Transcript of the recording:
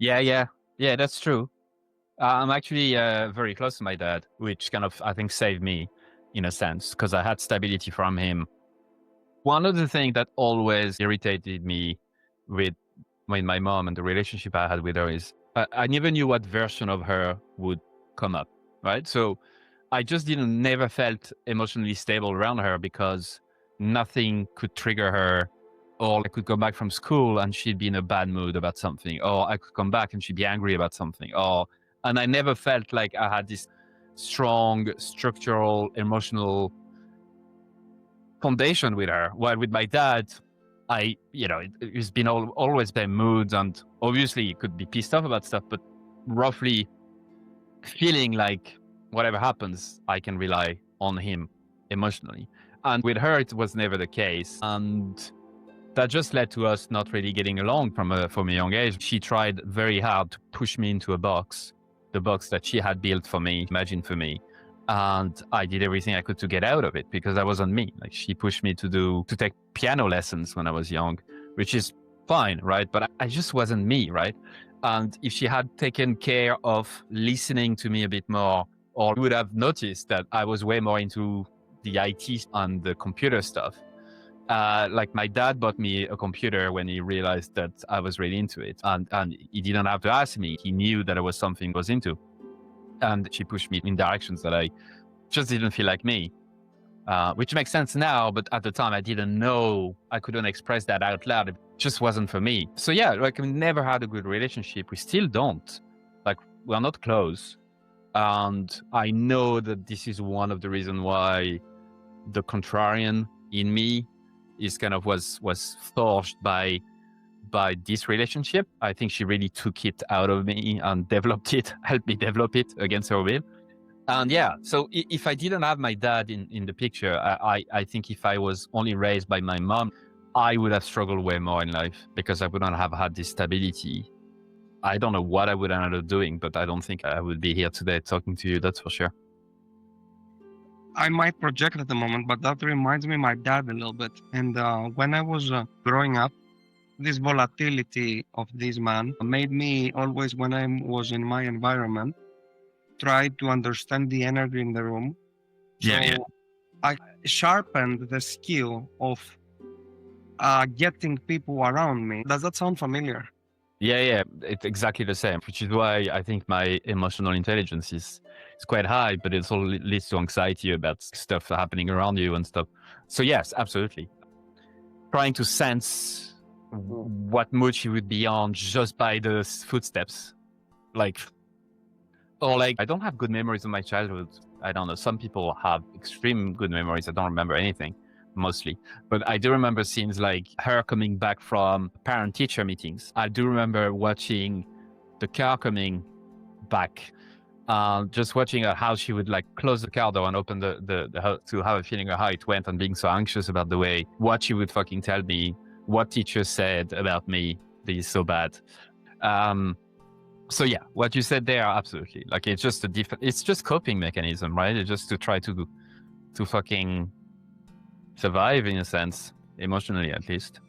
Yeah, that's true. I'm actually very close to my dad, which kind of, I think, saved me in a sense because I had stability from him. One of the things that always irritated me with, with my mom and the relationship I had with her is I never knew what version of her would come up, right? So I just didn't never felt emotionally stable around her because nothing could trigger her. Or I could come back from school and she'd be in a bad mood about something, or I could come back and she'd be angry about something, or and I never felt like I had this strong structural emotional foundation with her. While with my dad, it's been always been moods, and obviously you could be pissed off about stuff, but roughly feeling like whatever happens, I can rely on him emotionally. And with her, it was never the case. And that just led to us not really getting along from a young age. She tried very hard to push me into a box, the box that she had built for me, imagined for me. And I did everything I could to get out of it because that wasn't me. Like, she pushed me to take piano lessons when I was young, which is fine, right? But I just wasn't me, right? And if she had taken care of listening to me a bit more, or would have noticed that I was way more into the IT and the computer stuff. Like, my dad bought me a computer when he realized that I was really into it. And he didn't have to ask me. He knew that it was something I was into. And she pushed me in directions that I just didn't feel like me, which makes sense now. But at the time, I didn't know. I couldn't express that out loud. It just wasn't for me. So yeah, like, we never had a good relationship. We still don't. Like, we're not close. And I know that this is one of the reasons why the contrarian in me is kind of was forged by this relationship. I think she really took it out of me and developed it, helped me develop it against her will. And yeah, so if I didn't have my dad in the picture, I think if I was only raised by my mom, I would have struggled way more in life because I wouldn't have had this stability. I don't know what I would end up doing, but I don't think I would be here today talking to you, that's for sure. I might project at the moment, but that reminds me of my dad a little bit. And when I was growing up, this volatility of this man made me always, when I was in my environment, try to understand the energy in the room. So I sharpened the skill of getting people around me. Does that sound familiar? Yeah, it's exactly the same, which is why I think my emotional intelligence is quite high, but it also leads to anxiety about stuff happening around you and stuff. So yes, absolutely. Trying to sense what mood she would be on just by the footsteps. Like, or like, I don't have good memories of my childhood. I don't know. Some people have extreme good memories. I don't remember anything, mostly. But I do remember scenes like her coming back from parent-teacher meetings. I do remember watching the car coming back, just watching her, how she would like close the car door and open the to have a feeling of how it went, and being so anxious about the way, what she would fucking tell me, what teachers said about me, this is so bad. So yeah, what you said there, absolutely. Like, it's just it's just coping mechanism, right? It's just to try to fucking survive in a sense, emotionally at least.